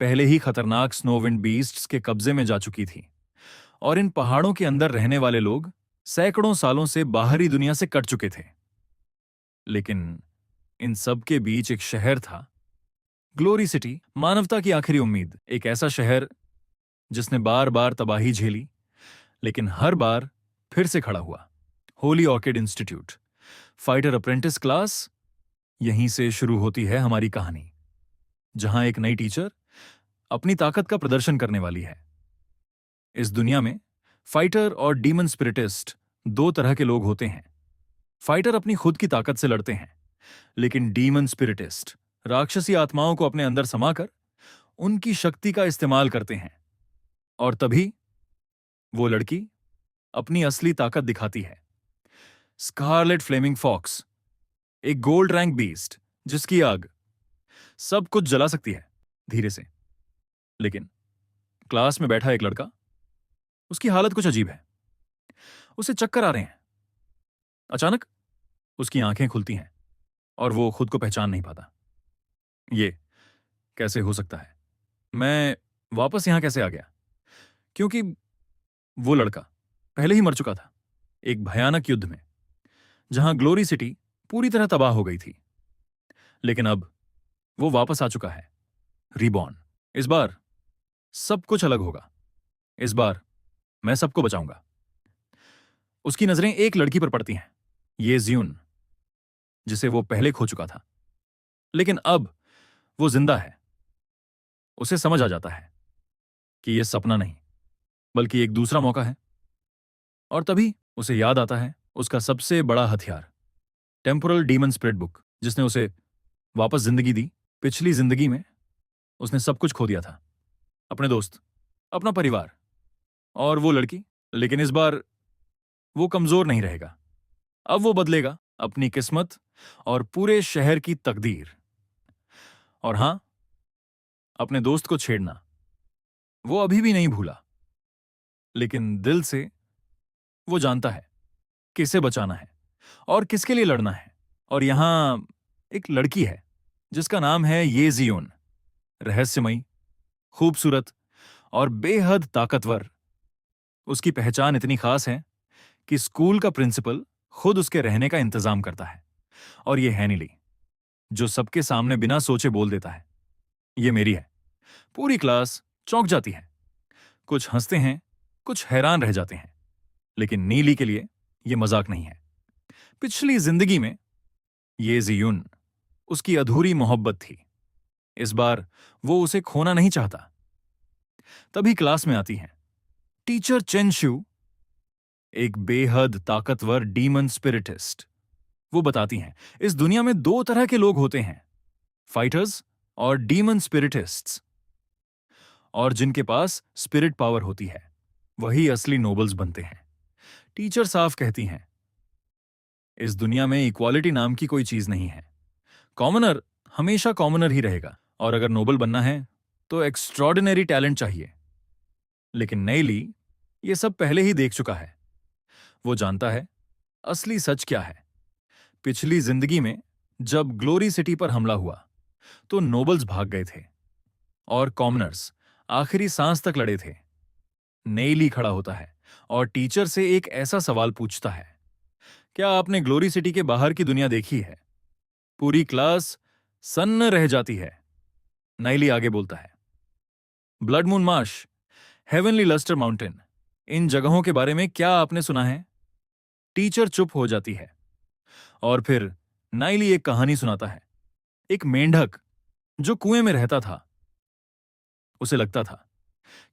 पहले ही खतरनाक स्नोविंड बीस्ट्स के कब्जे में जा चुकी थी और इन पहाड़ों के अंदर रहने वाले लोग सैकड़ों सालों से बाहरी दुनिया से कट चुके थे। लेकिन इन सब के बीच एक शहर था, ग्लोरी सिटी, मानवता की आखिरी उम्मीद। एक ऐसा शहर जिसने बार बार तबाही झेली लेकिन हर बार फिर से खड़ा हुआ। Holi orchid institute, fighter apprentice class, यहीं से शुरू होती है हमारी कहानी, जहां एक नई टीचर अपनी ताकत का प्रदर्शन करने वाली है। इस दुनिया में फाइटर और डीमन स्पिरिटिस्ट दो तरह के लोग होते हैं। फाइटर अपनी खुद की ताकत से लड़ते हैं, लेकिन डीमन स्पिरिटिस्ट राक्षसी आत्माओं को अपने अंदर समाकर उनकी शक्ति का इस्तेमाल करते हैं। और तभी वो लड़की अपनी असली ताकत दिखाती है। स्कारलेट फ्लेमिंग फॉक्स, एक गोल्ड रैंक बीस्ट जिसकी आग सब कुछ जला सकती है धीरे से। लेकिन क्लास में बैठा एक लड़का, उसकी हालत कुछ अजीब है। उसे चक्कर आ रहे हैं। अचानक उसकी आंखें खुलती हैं और वो खुद को पहचान नहीं पाता। ये कैसे हो सकता है? मैं वापस यहां कैसे आ गया? क्योंकि वो लड़का पहले ही मर चुका था, एक भयानक युद्ध में, जहां ग्लोरी सिटी पूरी तरह तबाह हो गई थी। लेकिन अब वो वापस आ चुका है, रीबॉर्न। इस बार सब कुछ अलग होगा। इस बार मैं सबको बचाऊंगा। उसकी नजरें एक लड़की पर पड़ती हैं, ये ज़्यून, जिसे वो पहले खो चुका था। लेकिन अब वो जिंदा है। उसे समझ आ जाता है कि यह सपना नहीं बल्कि एक दूसरा मौका है। और तभी उसे याद आता है उसका सबसे बड़ा हथियार, टेम्पोरल डीमन स्पिरिट बुक, जिसने उसे वापस जिंदगी दी। पिछली जिंदगी में उसने सब कुछ खो दिया था, अपने दोस्त, अपना परिवार और वो लड़की। लेकिन इस बार वो कमजोर नहीं रहेगा। अब वो बदलेगा अपनी किस्मत और पूरे शहर की तकदीर। और हां, अपने दोस्त को छेड़ना वो अभी भी नहीं भूला। लेकिन दिल से वो जानता है किसे बचाना है और किसके लिए लड़ना है। और यहां एक लड़की है जिसका नाम है ये ज़ियोन, रहस्यमयी, खूबसूरत और बेहद ताकतवर। उसकी पहचान इतनी खास है कि स्कूल का प्रिंसिपल खुद उसके रहने का इंतजाम करता है। और ये हैनिली, जो सबके सामने बिना सोचे बोल देता है, ये मेरी है। पूरी क्लास चौंक जाती है। कुछ हंसते हैं, कुछ हैरान रह जाते हैं। लेकिन नीली के लिए यह मजाक नहीं है। पिछली जिंदगी में ये ज़ियून उसकी अधूरी मोहब्बत थी। इस बार वो उसे खोना नहीं चाहता। तभी क्लास में आती हैं टीचर चेन शू, एक बेहद ताकतवर डीमन स्पिरिटिस्ट। वो बताती हैं इस दुनिया में दो तरह के लोग होते हैं, फाइटर्स और डीमन स्पिरिटिस्ट्स। और जिनके पास स्पिरिट पावर होती है वही असली नोबल्स बनते हैं। टीचर साफ कहती हैं इस दुनिया में इक्वालिटी नाम की कोई चीज नहीं है। कॉमनर हमेशा कॉमनर ही रहेगा। और अगर नोबल बनना है तो एक्स्ट्रॉर्डिनरी टैलेंट चाहिए। लेकिन नेली ये सब पहले ही देख चुका है। वो जानता है असली सच क्या है। पिछली जिंदगी में जब ग्लोरी सिटी पर हमला हुआ तो नोबल्स भाग गए थे और कॉमनर्स आखिरी सांस तक लड़े थे। नेली खड़ा होता है और टीचर से एक ऐसा सवाल पूछता है, क्या आपने ग्लोरी सिटी के बाहर की दुनिया देखी है? पूरी क्लास सन्न रह जाती है। नेली आगे बोलता है, blood moon marsh, heavenly luster mountain, इन जगहों के बारे में क्या आपने सुना है? टीचर चुप हो जाती है और फिर नाइली एक कहानी सुनाता है। एक मेंढक जो कुएं में रहता था। उसे लगता था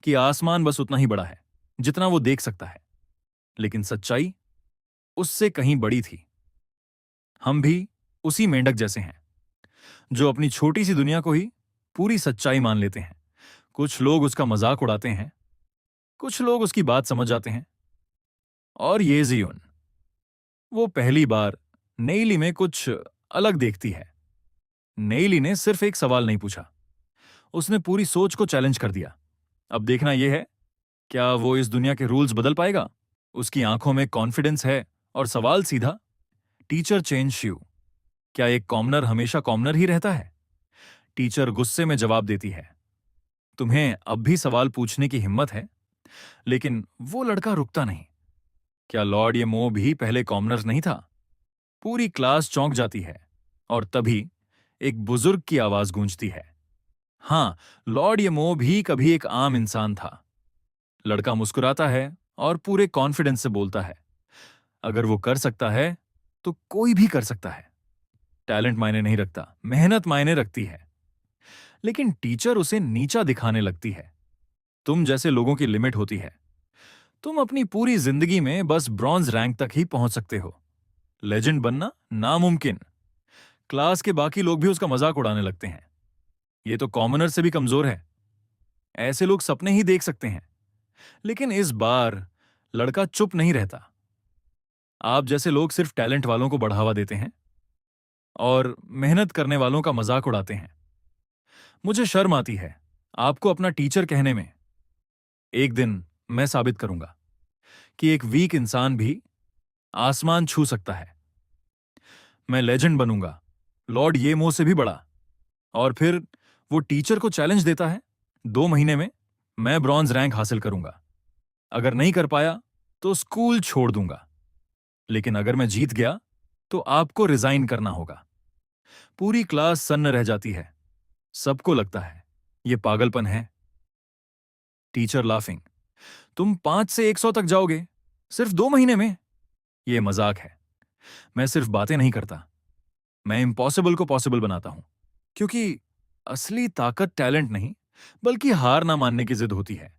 कि आसमान बस उतना ही बड़ा है जितना वो देख सकता है। लेकिन सच्चाई उससे कहीं बड़ी थी। हम भी उसी मेंढक जैसे हैं जो अपनी छोटी सी दुनिया को ही पूरी सच्चाई मान लेते हैं। कुछ लोग उसका मजाक उड़ाते हैं, कुछ लोग उसकी बात समझ जाते हैं। और ये ज़ियोन, वो पहली बार नेली में कुछ अलग देखती है। नेली ने सिर्फ एक सवाल नहीं पूछा, उसने पूरी सोच को चैलेंज कर दिया। अब देखना यह है, क्या वो इस दुनिया के रूल्स बदल पाएगा? उसकी आंखों में कॉन्फिडेंस है और सवाल सीधा, टीचर चेन श्यू, क्या एक कॉमनर हमेशा कॉमनर ही रहता है? टीचर गुस्से में जवाब देती है, तुम्हें अब भी सवाल पूछने की हिम्मत है, लेकिन वो लड़का रुकता नहीं। क्या लॉर्ड येमो भी पहले कॉमनर्स नहीं था? पूरी क्लास चौंक जाती है और तभी एक बुजुर्ग की आवाज गूंजती है। हाँ, लॉर्ड येमो भी कभी एक आम इंसान था। लड़का मुस्कुराता है और पूरे कॉन्फिडेंस से बोलता है, अगर वो कर सकता है तो कोई भी कर सकता है। टैलेंट मायने नहीं रखता, मेहनत मायने रखती है। लेकिन टीचर उसे नीचा दिखाने लगती है। तुम जैसे लोगों की लिमिट होती है। तुम अपनी पूरी जिंदगी में बस ब्रॉन्ज रैंक तक ही पहुंच सकते हो। लेजेंड बनना नामुमकिन। क्लास के बाकी लोग भी उसका मजाक उड़ाने लगते हैं। ये तो कॉमनर से भी कमजोर है। ऐसे लोग सपने ही देख सकते हैं। लेकिन इस बार लड़का चुप नहीं रहता। आप जैसे लोग सिर्फ टैलेंट वालों को बढ़ावा देते हैं और मेहनत करने वालों का मजाक उड़ाते हैं। मुझे शर्म आती है आपको अपना टीचर कहने में। एक दिन मैं साबित करूंगा कि एक वीक इंसान भी आसमान छू सकता है। मैं लेजेंड बनूंगा, लॉर्ड येमो से भी बड़ा। और फिर वो टीचर को चैलेंज देता है, 2 महीने में मैं ब्रॉन्ज रैंक हासिल करूंगा। अगर नहीं कर पाया तो स्कूल छोड़ दूंगा। लेकिन अगर मैं जीत गया तो आपको रिजाइन करना होगा। पूरी क्लास सन्न रह जाती है। सबको लगता है ये पागलपन है। टीचर लाफिंग, तुम 5 से 100 तक जाओगे सिर्फ 2 महीने में? ये मजाक है। मैं सिर्फ बातें नहीं करता, मैं इम्पॉसिबल को पॉसिबल बनाता हूं। क्योंकि असली ताकत टैलेंट नहीं, बल्कि हार ना मानने की जिद होती है।